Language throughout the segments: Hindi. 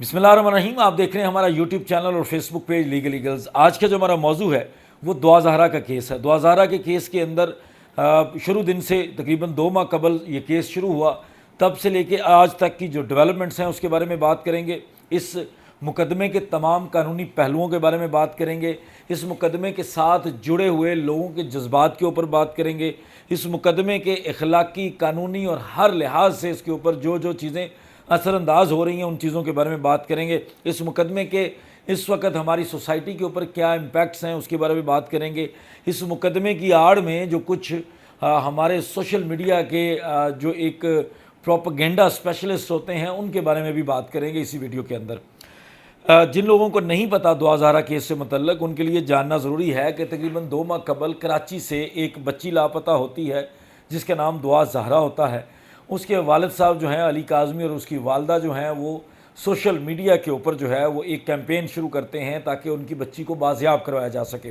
बिस्मिल्लाहिर्रहमानिर्रहीम। आप देख रहे हैं हमारा यूट्यूब चैनल और फेसबुक पेज लीगल ईगल्स। आज का जो हमारा मौजू है वो दुआ ज़हरा का केस है। दुआ ज़हरा के केस के अंदर शुरू दिन से तकरीबन 2 माह कबल ये केस शुरू हुआ, तब से लेके आज तक की जो डेवलपमेंट्स हैं उसके बारे में बात करेंगे। इस मुकदमे के तमाम कानूनी पहलुओं के बारे में बात करेंगे। इस मुकदमे के साथ जुड़े हुए लोगों के जज्बात के ऊपर बात करेंगे। इस मुकदमे के अखलाकी, कानूनी और हर लिहाज से इसके ऊपर जो जो चीज़ें असरअंदाज हो रही हैं उन चीज़ों के बारे में बात करेंगे। इस मुकदमे के इस वक्त हमारी सोसाइटी के ऊपर क्या इम्पैक्ट्स हैं उसके बारे में बात करेंगे। इस मुकदमे की आड़ में जो कुछ हमारे सोशल मीडिया के जो एक प्रोपेगेंडा स्पेशलिस्ट होते हैं उनके बारे में भी बात करेंगे इसी वीडियो के अंदर। जिन लोगों को नहीं पता दुआ ज़हरा केस से मुतल्लक, उनके लिए जानना ज़रूरी है कि तकरीबन 2 माह कबल कराची से एक बच्ची लापता होती है जिसका नाम दुआ ज़हरा होता है। उसके वालिद साहब जो हैं अली काज़मी और उसकी वालदा जो हैं वो सोशल मीडिया के ऊपर जो है वो एक कैंपेन शुरू करते हैं ताकि उनकी बच्ची को बाजियाब करवाया जा सके।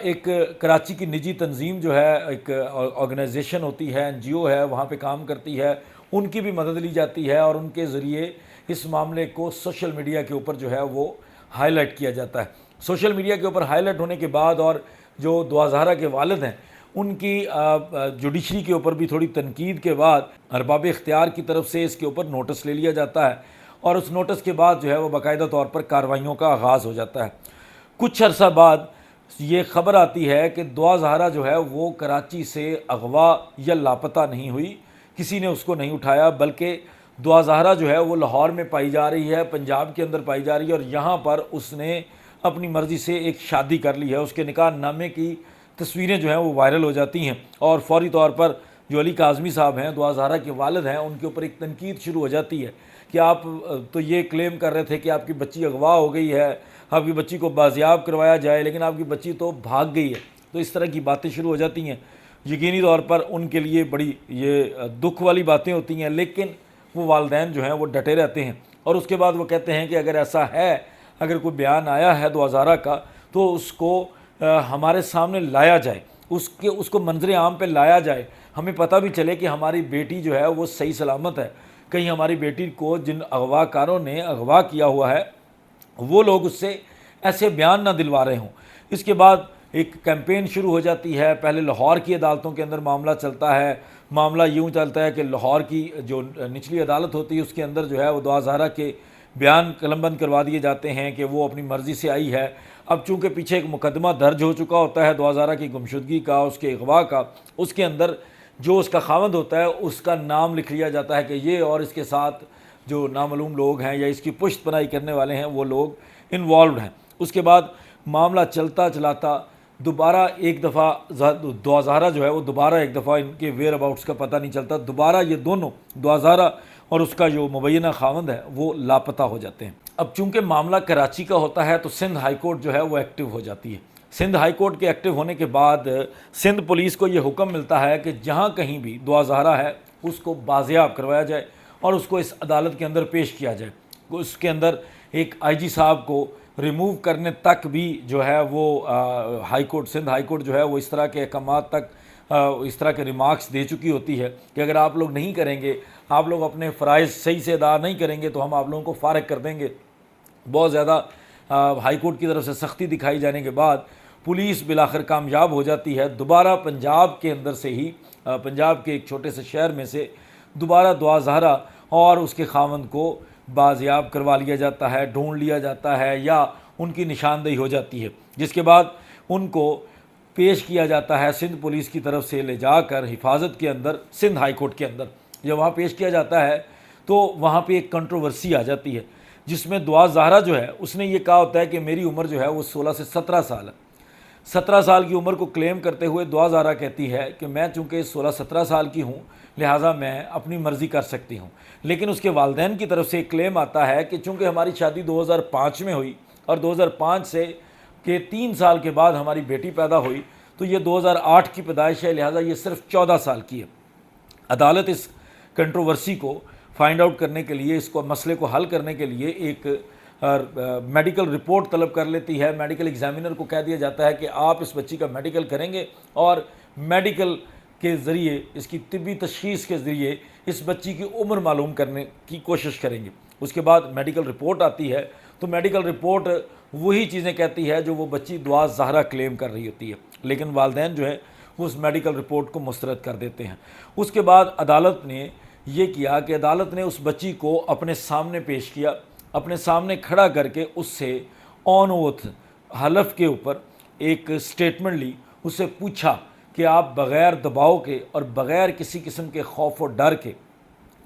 एक कराची की निजी तंजीम जो है, एक ऑर्गेनाइजेशन होती है, NGO है, वहाँ पे काम करती है, उनकी भी मदद ली जाती है और उनके ज़रिए इस मामले को सोशल मीडिया के ऊपर जो है वो हाईलाइट किया जाता है। सोशल मीडिया के ऊपर हाईलाइट होने के बाद और जो दुआ ज़हरा के वालिद हैं उनकी जुडिशरी के ऊपर भी थोड़ी तनकीद के बाद अरबाब इख्तियार की तरफ से इसके ऊपर नोटिस ले लिया जाता है और उस नोटिस के बाद जो है वो बाकायदा तौर पर कार्रवाइयों का आगाज़ हो जाता है। कुछ अर्सा बाद ये ख़बर आती है कि दुआ ज़हरा जो है वो कराची से अगवा या लापता नहीं हुई, किसी ने उसको नहीं उठाया, बल्कि दुआ ज़हरा जो है वो लाहौर में पाई जा रही है, पंजाब के अंदर पाई जा रही है और यहाँ पर उसने अपनी मर्ज़ी से एक शादी कर ली है। उसके निकाह नामे की तस्वीरें जो हैं वो वायरल हो जाती हैं और फौरी तौर पर जो अली काज़मी साहब हैं, दुआ ज़हरा के वालिद हैं, उनके ऊपर एक तनकीद शुरू हो जाती है कि आप तो ये क्लेम कर रहे थे कि आपकी बच्ची अगवा हो गई है, आपकी बच्ची को बाजियाब करवाया जाए, लेकिन आपकी बच्ची तो भाग गई है। तो इस तरह की बातें शुरू हो जाती हैं। यकीनी तौर पर उनके लिए बड़ी ये दुख वाली बातें होती हैं, लेकिन वो वालिदैन जो हैं वो डटे रहते हैं और उसके बाद वो कहते हैं कि अगर ऐसा है, अगर कोई बयान आया है दुआ ज़हरा का तो उसको हमारे सामने लाया जाए, उसको मंजर आम पे लाया जाए, हमें पता भी चले कि हमारी बेटी जो है वो सही सलामत है। कहीं हमारी बेटी को जिन अगवाकारों ने अगवा किया हुआ है वो लोग उससे ऐसे बयान ना दिलवा रहे हों। इसके बाद एक कैंपेन शुरू हो जाती है। पहले लाहौर की अदालतों के अंदर मामला चलता है। मामला यूँ चलता है कि लाहौर की जो निचली अदालत होती है उसके अंदर जो है वो दुआ ज़हरा के बयान कलमबंद करवा दिए जाते हैं कि वो अपनी मर्ज़ी से आई है। अब चूँकि पीछे एक मुकदमा दर्ज हो चुका होता है दुआ ज़हरा की गुमशुदगी का, उसके अगवा का, उसके अंदर जो उसका खावंद होता है उसका नाम लिख लिया जाता है कि ये और इसके साथ जो नामालूम लोग हैं या इसकी पुश्त पनाही करने वाले हैं वो लोग इन्वॉल्व हैं। उसके बाद मामला चलता चलाता दोबारा एक दफ़ा दुआ ज़हरा जो है वो दोबारा एक दफ़ा, इनके वेयर अबाउट्स का पता नहीं चलता, दोबारा ये दोनों दुआ ज़हरा और उसका जो मुबैना खावंद है वो लापता हो जाते हैं। अब चूँकि मामला कराची का होता है तो सिंध हाई कोर्ट जो है वो एक्टिव हो जाती है। सिंध हाई कोर्ट के एक्टिव होने के बाद सिंध पुलिस को ये हुक्म मिलता है कि जहाँ कहीं भी दुआ ज़हरा है उसको बाजियाब करवाया जाए और उसको इस अदालत के अंदर पेश किया जाए। उसके अंदर एक IG साहब को रिमूव करने तक भी जो है वो high court, Sindh high court जो है वो इस तरह के अहकाम तक इस तरह के रिमार्क्स दे चुकी होती है कि अगर आप लोग नहीं करेंगे, आप लोग अपने फ़राइज़ सही से अदा नहीं करेंगे तो हम आप लोगों को फ़ारिग कर देंगे। बहुत ज़्यादा हाई कोर्ट की तरफ से सख्ती दिखाई जाने के बाद पुलिस बिलाखिर कामयाब हो जाती है। दोबारा पंजाब के अंदर से ही, पंजाब के एक छोटे से शहर में से दोबारा दुआ ज़हरा और उसके खावंद को बाजियाब करवा लिया जाता है, ढूंढ लिया जाता है या उनकी निशानदेही हो जाती है, जिसके बाद उनको पेश किया जाता है सिंध पुलिस की तरफ से ले जाकर हिफाजत के अंदर सिंध हाई कोर्ट के अंदर। जब वहाँ पेश किया जाता है तो वहाँ पे एक कंट्रोवर्सी आ जाती है जिसमें दुआ ज़हरा जो है उसने ये कहा होता है कि मेरी उम्र जो है वो 16 से 17 साल है। 17 साल की उम्र को क्लेम करते हुए दुआ ज़हरा कहती है कि मैं चूँकि 16-17 साल की हूँ लिहाजा मैं अपनी मर्ज़ी कर सकती हूँ। लेकिन उसके वालिदैन की तरफ से एक क्लेम आता है कि चूँकि हमारी शादी 2005 में हुई और 2005 से के 3 साल के बाद हमारी बेटी पैदा हुई तो ये 2008 की पैदाइश है, लिहाजा ये सिर्फ 14 साल की है। अदालत इस कंट्रोवर्सी को फाइंड आउट करने के लिए, इसको मसले को हल करने के लिए एक मेडिकल रिपोर्ट तलब कर लेती है। मेडिकल एग्जामिनर को कह दिया जाता है कि आप इस बच्ची का मेडिकल करेंगे और मेडिकल के ज़रिए, इसकी तिब्बी तशख़ीस के ज़रिए इस बच्ची की उम्र मालूम करने की कोशिश करेंगे। उसके बाद मेडिकल रिपोर्ट आती है, तो मेडिकल रिपोर्ट वही चीज़ें कहती है जो वो बच्ची दुआ ज़हरा क्लेम कर रही होती है, लेकिन वालिदैन जो है वो उस मेडिकल रिपोर्ट को मुस्तरद कर देते हैं। उसके बाद अदालत ने ये किया कि अदालत ने उस बच्ची को अपने सामने पेश किया, अपने सामने खड़ा करके उससे ऑन ओथ हलफ के ऊपर एक स्टेटमेंट ली, उससे पूछा कि आप बग़ैर दबाव के और बग़ैर किसी किस्म के खौफ और डर के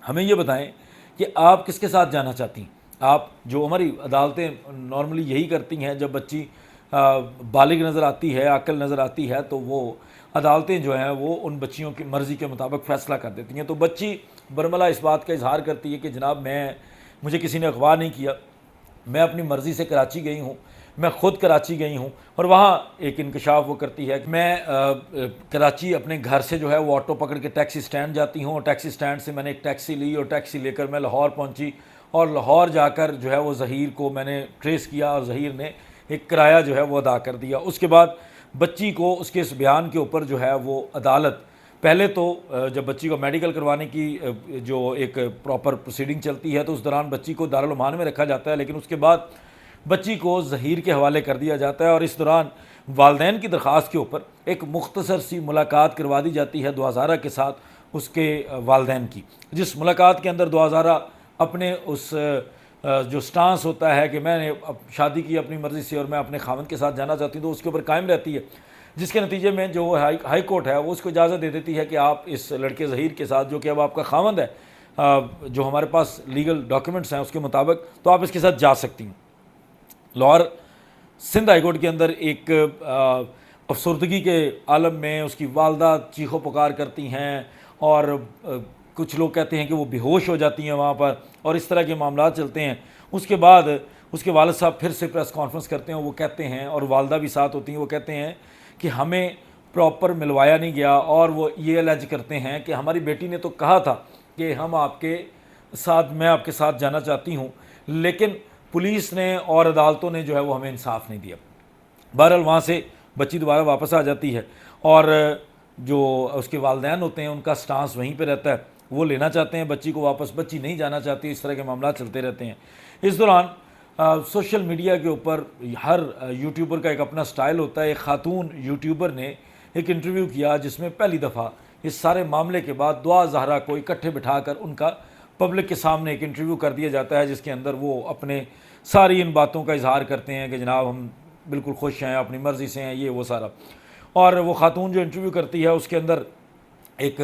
हमें ये बताएं कि आप किसके साथ जाना चाहती हैं। आप जो हमारी अदालतें नॉर्मली यही करती हैं, जब बच्ची बालिग नज़र आती है, अक्ल नज़र आती है, तो वो अदालतें जो हैं वो उन बच्चियों की मर्ज़ी के मुताबिक फ़ैसला कर देती हैं। तो बच्ची बरमला इस बात का इजहार करती है कि जनाब मुझे किसी ने अगवा नहीं किया, मैं अपनी मर्ज़ी से कराची गई हूँ, मैं ख़ुद कराची गई हूँ। और वहाँ एक इंकशाफ वो करती है कि मैं कराची अपने घर से जो है वो ऑटो पकड़ के टैक्सी स्टैंड जाती हूँ, और टैक्सी स्टैंड से मैंने एक टैक्सी ली और टैक्सी लेकर मैं लाहौर पहुँची, और लाहौर जाकर जो है वो ज़हीर को मैंने ट्रेस किया और ज़हीर ने एक किराया जो है वो अदा कर दिया। उसके बाद बच्ची को उसके इस बयान के ऊपर जो है वो अदालत पहले तो जब बच्ची को मेडिकल करवाने की जो एक प्रॉपर प्रोसीडिंग चलती है तो उस दौरान बच्ची को दारुल अमान में रखा जाता है, लेकिन उसके बाद बच्ची को ज़हीर के हवाले कर दिया जाता है। और इस दौरान वालिदैन की दरख्वास्त के ऊपर एक मुख्तसर सी मुलाकात करवा दी जाती है दुआ ज़हरा के साथ उसके वालिदैन की, जिस मुलाकात के अंदर दुआ ज़हरा अपने उस जो स्टांस होता है कि मैंने अब शादी की अपनी मर्ज़ी से और मैं अपने खावंद के साथ जाना चाहती हूँ, तो उसके ऊपर कायम रहती है, जिसके नतीजे में जो हाई कोर्ट है वो उसको इजाज़त दे देती है कि आप इस लड़के ज़हीर के साथ, जो कि अब आपका खावंद है, जो हमारे पास लीगल डॉक्यूमेंट्स हैं उसके मुताबिक, तो आप इसके साथ जा सकती हैं। लाहौर सिंध हाई कोर्ट के अंदर एक अफसरदगी के आलम में उसकी वालदा चीखो पुकार करती हैं, और कुछ लोग कहते हैं कि वो बेहोश हो जाती हैं वहाँ पर, और इस तरह के मामला चलते हैं। उसके बाद उसके वालिद साहब फिर से प्रेस कॉन्फ्रेंस करते हैं, वो कहते हैं, और वालदा भी साथ होती हैं, वो कहते हैं कि हमें प्रॉपर मिलवाया नहीं गया, और वो ये अलर्ज करते हैं कि हमारी बेटी ने तो कहा था कि हम आपके साथ, मैं आपके साथ जाना चाहती हूँ, लेकिन पुलिस ने और अदालतों ने जो है वो हमें इंसाफ नहीं दिया। बहरहाल वहाँ से बच्ची दोबारा वापस आ जाती है, और जो उसके वालिदैन होते हैं उनका स्टांस वहीं पे रहता है, वो लेना चाहते हैं बच्ची को वापस, बच्ची नहीं जाना चाहती। इस तरह के मामला चलते रहते हैं। इस दौरान सोशल मीडिया के ऊपर हर यूट्यूबर का एक अपना स्टाइल होता है। एक खातून यूट्यूबर ने एक इंटरव्यू किया जिसमें पहली दफ़ा इस सारे मामले के बाद दुआ ज़हरा को इकट्ठे बिठाकर उनका पब्लिक के सामने एक इंटरव्यू कर दिया जाता है, जिसके अंदर वो अपने सारी इन बातों का इजहार करते हैं कि जनाब हम बिल्कुल खुश हैं, अपनी मर्ज़ी से हैं, ये वो सारा। और वो खातून जो इंटरव्यू करती है उसके अंदर एक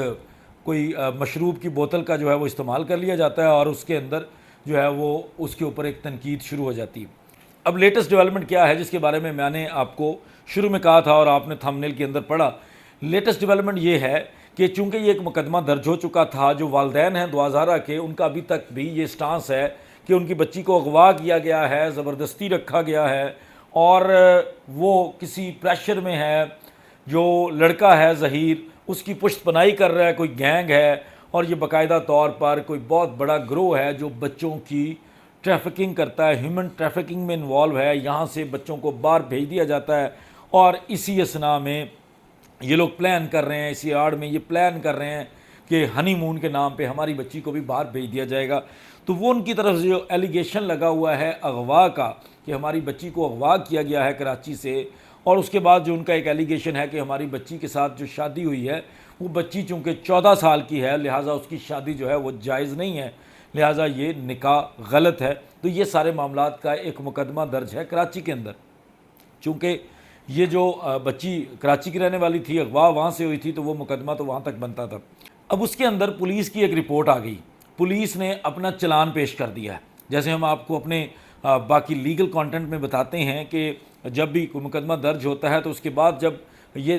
कोई मशरूब की बोतल का जो है वो इस्तेमाल कर लिया जाता है, और उसके अंदर जो है वो उसके ऊपर एक तनकीद शुरू हो जाती है। अब लेटेस्ट डेवलपमेंट क्या है, जिसके बारे में मैंने आपको शुरू में कहा था और आपने थंबनेल के अंदर पढ़ा। लेटेस्ट डेवलपमेंट ये है कि चूँकि ये एक मुकदमा दर्ज हो चुका था, जो वालिदैन हैं दुआ ज़हरा के, उनका अभी तक भी ये स्टांस है कि उनकी बच्ची को अगवा किया गया है, ज़बरदस्ती रखा गया है, और वो किसी प्रेशर में है। जो लड़का है ज़हीर, उसकी पुश्त पनाही कर रहा है कोई गैंग है, और ये बाकायदा तौर पर कोई बहुत बड़ा ग्रोह है जो बच्चों की ट्रैफिकिंग करता है, ह्यूमन ट्रैफिकिंग में इन्वॉल्व है। यहाँ से बच्चों को बाहर भेज दिया जाता है, और इसी असना में ये लोग प्लान कर रहे हैं, इसी आड़ में ये प्लान कर रहे हैं कि हनीमून के नाम पे हमारी बच्ची को भी बाहर भेज दिया जाएगा। तो वो उनकी तरफ से जो एलिगेशन लगा हुआ है अगवा का, कि हमारी बच्ची को अगवा किया गया है कराची से, और उसके बाद जो उनका एक एलिगेशन है कि हमारी बच्ची के साथ जो शादी हुई है वो बच्ची चूँकि 14 साल की है, लिहाजा उसकी शादी जो है वो जायज़ नहीं है, लिहाजा ये निकाह गलत है। तो ये सारे मामलात का एक मुकदमा दर्ज है कराची के अंदर। चूँकि ये जो बच्ची कराची की रहने वाली थी, अगवा वहाँ से हुई थी, तो वो मुकदमा तो वहाँ तक बनता था। अब उसके अंदर पुलिस की एक रिपोर्ट आ गई, पुलिस ने अपना चलान पेश कर दिया है। जैसे हम आपको अपने बाकी लीगल कंटेंट में बताते हैं कि जब भी कोई मुकदमा दर्ज होता है तो उसके बाद जब ये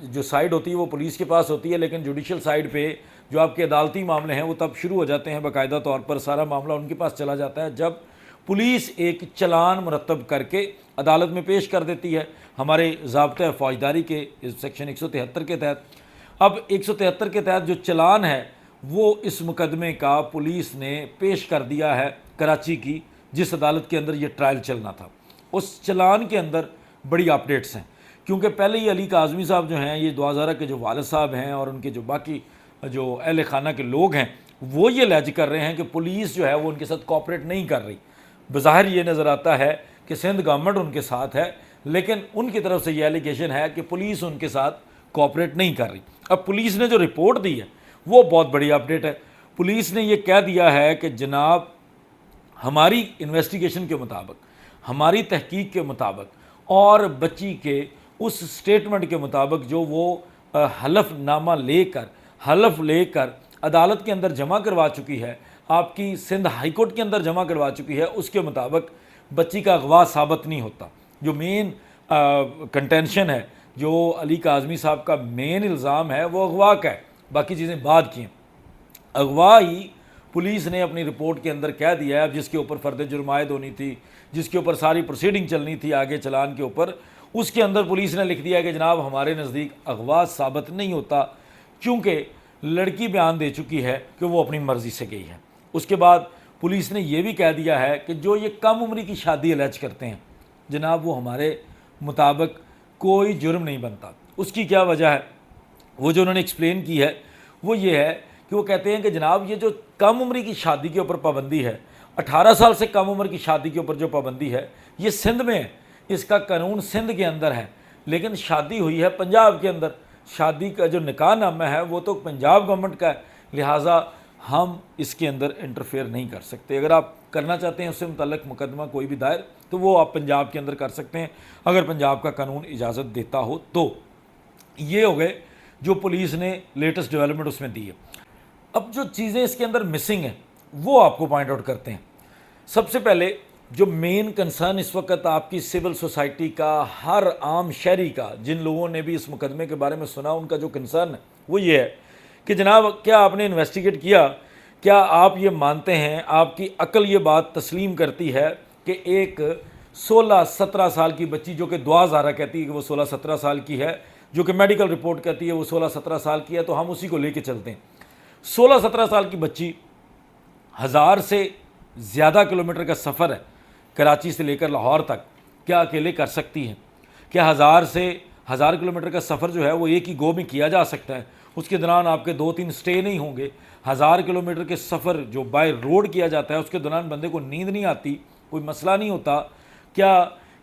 जो साइड होती है वो पुलिस के पास होती है, लेकिन जुडिशल साइड पे जो आपके अदालती मामले हैं वो तब शुरू हो जाते हैं, बाकायदा तौर पर सारा मामला उनके पास चला जाता है जब पुलिस एक चलान मुरतब करके अदालत में पेश कर देती है हमारे ज़ाब्ता फ़ौजदारी के सेक्शन 173 के तहत। अब 173 के तहत जो चलान है वो इस मुकदमे का पुलिस ने पेश कर दिया है कराची की, जिस अदालत के अंदर ये ट्रायल चलना था। उस चलान के अंदर बड़ी अपडेट्स हैं, क्योंकि पहले ही अली काज़मी साहब जो हैं, ये दुआ ज़हरा के जो वालिद साहब हैं और उनके जो बाकी जो अहल खाना के लोग हैं, वो ये लज कर रहे हैं कि पुलिस जो है वो उनके साथ कोऑपरेट नहीं कर रही। बज़ाहिर ये नज़र आता है कि सिंध गवर्नमेंट उनके साथ है, लेकिन उनकी तरफ से ये एलिगेशन है कि पुलिस उनके साथ कोऑपरेट नहीं कर रही। अब पुलिस ने जो रिपोर्ट दी है वो बहुत बड़ी अपडेट है। पुलिस ने ये कह दिया है कि जनाब, हमारी इन्वेस्टिगेशन के मुताबिक, हमारी तहकीक के मुताबिक और बच्ची के उस स्टेटमेंट के मुताबिक जो वो हलफनामा हलफ लेकर अदालत के अंदर जमा करवा चुकी है, आपकी सिंध हाई कोर्ट के अंदर जमा करवा चुकी है, उसके मुताबिक बच्ची का अगवा साबित नहीं होता। जो मेन कंटेंशन है, जो अली काज़मी साहब का मेन इल्ज़ाम है, वो अगवा का है, बाकी चीज़ें बाद की हैं। अगवा ही पुलिस ने अपनी रिपोर्ट के अंदर कह दिया है, जिसके ऊपर फ़र्द जुर्म आयद होनी थी, जिसके ऊपर सारी प्रोसीडिंग चलनी थी आगे चलान के ऊपर, उसके अंदर पुलिस ने लिख दिया कि जनाब हमारे नज़दीक अगवा साबित नहीं होता, क्योंकि लड़की बयान दे चुकी है कि वो अपनी मर्ज़ी से गई है। उसके बाद पुलिस ने यह भी कह दिया है कि जो ये कम उम्री की शादी अलर्ज करते हैं जनाब, वो हमारे मुताबिक कोई जुर्म नहीं बनता। उसकी क्या वजह है, वो जो उन्होंने एक्सप्लेन की है वो ये है कि वो कहते हैं कि जनाब ये जो कम उम्री की शादी के ऊपर पाबंदी है, 18 साल से कम उम्र की शादी के ऊपर जो पाबंदी है, ये सिंध में है, इसका कानून सिंध के अंदर है, लेकिन शादी हुई है पंजाब के अंदर। शादी का जो निकाह नामा है वो तो पंजाब गवर्नमेंट का है, लिहाजा हम इसके अंदर इंटरफेयर नहीं कर सकते। अगर आप करना चाहते हैं उससे मुतल्लिक मुकदमा कोई भी दायर, तो वो आप पंजाब के अंदर कर सकते हैं, अगर पंजाब का कानून इजाज़त देता हो तो। ये हो गए जो पुलिस ने लेटेस्ट डेवलपमेंट उसमें दी है। अब जो चीज़ें इसके अंदर मिसिंग हैं वो आपको पॉइंट आउट करते हैं। सबसे पहले जो मेन कंसर्न इस वक्त आपकी सिविल सोसाइटी का, हर आम शहरी का, जिन लोगों ने भी इस मुकदमे के बारे में सुना, उनका जो कंसर्न है वो ये है कि जनाब क्या आपने इन्वेस्टिगेट किया, क्या आप ये मानते हैं, आपकी अक्ल ये बात तस्लीम करती है कि एक 16-17 साल की बच्ची, जो कि दुआ ज़ारा कहती है कि वो 16-17 साल की है, जो कि मेडिकल रिपोर्ट कहती है वो 16-17 साल की है, तो हम उसी को लेके चलते हैं। 16-17 साल की बच्ची 1000 से ज़्यादा किलोमीटर का सफ़र है कराची से लेकर लाहौर तक, क्या अकेले कर सकती हैं? क्या 1000 किलोमीटर का सफ़र जो है वो एक ही गो में किया जा सकता है? उसके दौरान आपके 2-3 स्टे नहीं होंगे। 1000 किलोमीटर के सफ़र जो बाय रोड किया जाता है उसके दौरान बंदे को नींद नहीं आती, कोई मसला नहीं होता क्या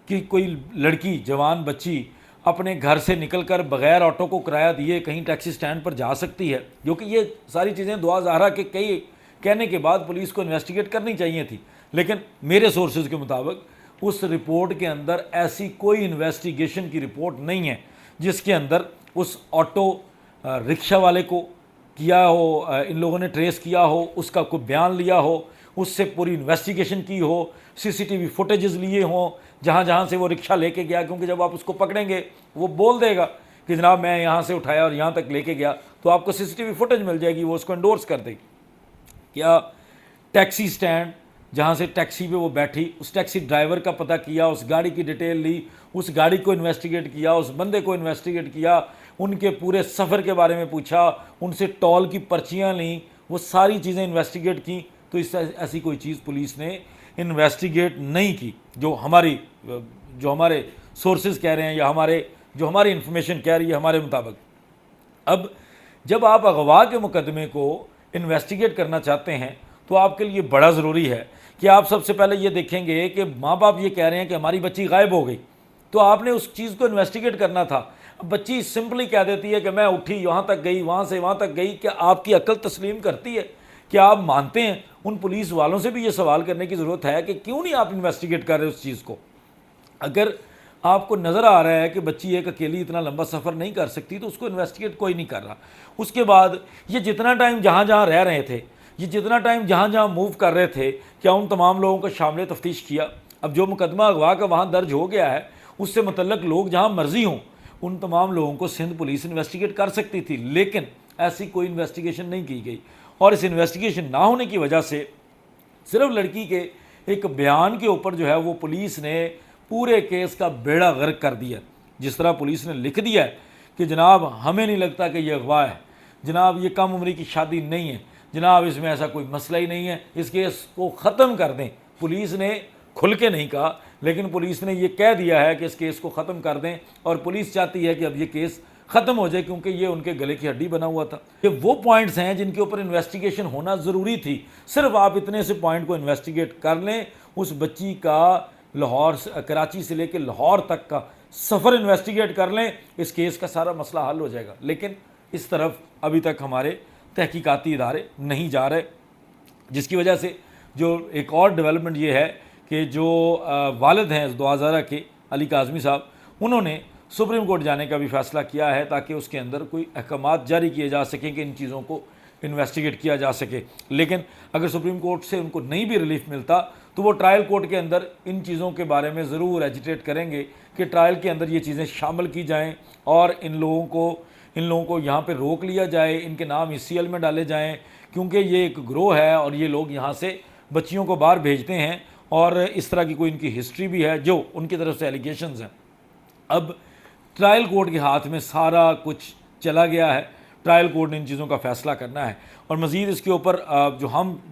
कि कोई लड़की, जवान बच्ची अपने घर से निकलकर बग़ैर ऑटो को किराया दिए कहीं टैक्सी स्टैंड पर जा सकती है? जो कि ये सारी चीज़ें दुआ ज़हरा के कई कहने के बाद पुलिस को इन्वेस्टिगेट करनी चाहिए थी, लेकिन मेरे सोर्सेज के मुताबिक उस रिपोर्ट के अंदर ऐसी कोई इन्वेस्टिगेशन की रिपोर्ट नहीं है जिसके अंदर उस ऑटो रिक्शा वाले को किया हो, इन लोगों ने ट्रेस किया हो, उसका कोई बयान लिया हो, उससे पूरी इन्वेस्टिगेशन की हो, सीसीटीवी फुटेजेस लिए हों जहाँ जहाँ से वो रिक्शा लेके गया, क्योंकि जब आप उसको पकड़ेंगे वो बोल देगा कि जनाब मैं यहाँ से उठाया और यहाँ तक लेके गया, तो आपको सीसीटीवी फुटेज मिल जाएगी, वो उसको एंडोर्स कर देगी। क्या टैक्सी स्टैंड जहाँ से टैक्सी पे वो बैठी, उस टैक्सी ड्राइवर का पता किया, उस गाड़ी की डिटेल ली, उस गाड़ी को इन्वेस्टिगेट किया, उस बंदे को इन्वेस्टिगेट किया, उनके पूरे सफ़र के बारे में पूछा, उनसे टोल की पर्चियाँ लीं, वो सारी चीज़ें इन्वेस्टिगेट की, तो इस ऐसी कोई चीज़ पुलिस ने इन्वेस्टिगेट नहीं की जो हमारे सोर्सेज कह रहे हैं या जो हमारी इंफॉर्मेशन कह रही है हमारे मुताबिक। अब जब आप अगवा के मुकदमे को इन्वेस्टिगेट करना चाहते हैं तो आपके लिए बड़ा ज़रूरी है कि आप सबसे पहले ये देखेंगे कि माँ बाप ये कह रहे हैं कि हमारी बच्ची गायब हो गई, तो आपने उस चीज़ को इन्वेस्टिगेट करना था। अब बच्ची सिंपली कह देती है कि मैं उठी, यहाँ तक गई, वहाँ से वहाँ तक गई, क्या आपकी अक्ल तस्लीम करती है? क्या आप मानते हैं? उन पुलिस वालों से भी ये सवाल करने की ज़रूरत है कि क्यों नहीं आप इन्वेस्टिगेट कर रहे उस चीज़ को। अगर आपको नज़र आ रहा है कि बच्ची एक अकेली इतना लंबा सफ़र नहीं कर सकती, तो उसको इन्वेस्टिगेट कोई नहीं कर रहा। उसके बाद ये जितना टाइम जहाँ जहाँ रह रहे थे, ये जितना टाइम जहाँ जहाँ मूव कर रहे थे, क्या उन तमाम लोगों को शामिल तफ्तीश किया? अब जो मुकदमा अगवा का वहाँ दर्ज हो गया है, उससे मुतल्लक लोग जहाँ मर्जी हों, उन तमाम लोगों को सिंध पुलिस इन्वेस्टिगेट कर सकती थी, लेकिन ऐसी कोई इन्वेस्टिगेशन नहीं की गई। और इस इन्वेस्टिगेशन ना होने की वजह से सिर्फ लड़की के एक बयान के ऊपर जो है वो पुलिस ने पूरे केस का बेड़ा गर्क कर दिया। जिस तरह पुलिस ने लिख दिया है कि जनाब हमें नहीं लगता कि ये अगवा है, जनाब ये कम उम्र की शादी नहीं है, जनाब इसमें ऐसा कोई मसला ही नहीं है, इस केस को ख़त्म कर दें। पुलिस ने खुल के नहीं कहा, लेकिन पुलिस ने ये कह दिया है कि इस केस को ख़त्म कर दें, और पुलिस चाहती है कि अब ये केस ख़त्म हो जाए, क्योंकि ये उनके गले की हड्डी बना हुआ था। ये वो पॉइंट्स हैं जिनके ऊपर इन्वेस्टिगेशन होना ज़रूरी थी। सिर्फ आप इतने से पॉइंट को इन्वेस्टिगेट कर लें, उस बच्ची का लाहौर से, कराची से लेकर लाहौर तक का सफ़र इन्वेस्टिगेट कर लें, इस केस का सारा मसला हल हो जाएगा। लेकिन इस तरफ अभी तक हमारे तहकीकाती इदारे नहीं जा रहे, जिसकी वजह से जो एक और डेवलपमेंट ये है कि जो वालिद हैं दुआ ज़हरा के, अली काज़मी साहब, उन्होंने सुप्रीम कोर्ट जाने का भी फ़ैसला किया है ताकि उसके अंदर कोई अहकामात जारी किए जा सकें कि इन चीज़ों को इन्वेस्टिगेट किया जा सके। लेकिन अगर सुप्रीम कोर्ट से उनको नहीं भी रिलीफ मिलता तो वो ट्रायल कोर्ट के अंदर इन चीज़ों के बारे में ज़रूर एजिटेट करेंगे कि ट्रायल के अंदर ये चीज़ें शामिल की जाएँ और इन लोगों को यहाँ पे रोक लिया जाए, इनके नाम ECL में डाले जाएँ, क्योंकि ये एक ग्रोह है और ये लोग यहाँ से बच्चियों को बाहर भेजते हैं और इस तरह की कोई इनकी हिस्ट्री भी है जो उनकी तरफ से एलिगेशंस हैं। अब ट्रायल कोर्ट के हाथ में सारा कुछ चला गया है, ट्रायल कोर्ट ने इन चीज़ों का फ़ैसला करना है और मज़ीद इसके ऊपर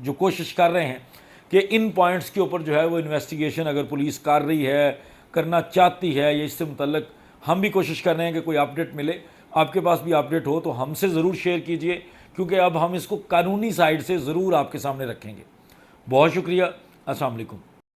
जो कोशिश कर रहे हैं कि इन पॉइंट्स के ऊपर जो है वो इन्वेस्टिगेशन अगर पुलिस कर रही है, करना चाहती है, या इससे मुतल्लिक हम भी कोशिश कर रहे हैं कि कोई अपडेट मिले। आपके पास भी अपडेट हो तो हमसे ज़रूर शेयर कीजिए, क्योंकि अब हम इसको कानूनी साइड से ज़रूर आपके सामने रखेंगे। बहुत शुक्रिया। अस्सलाम वालेकुम।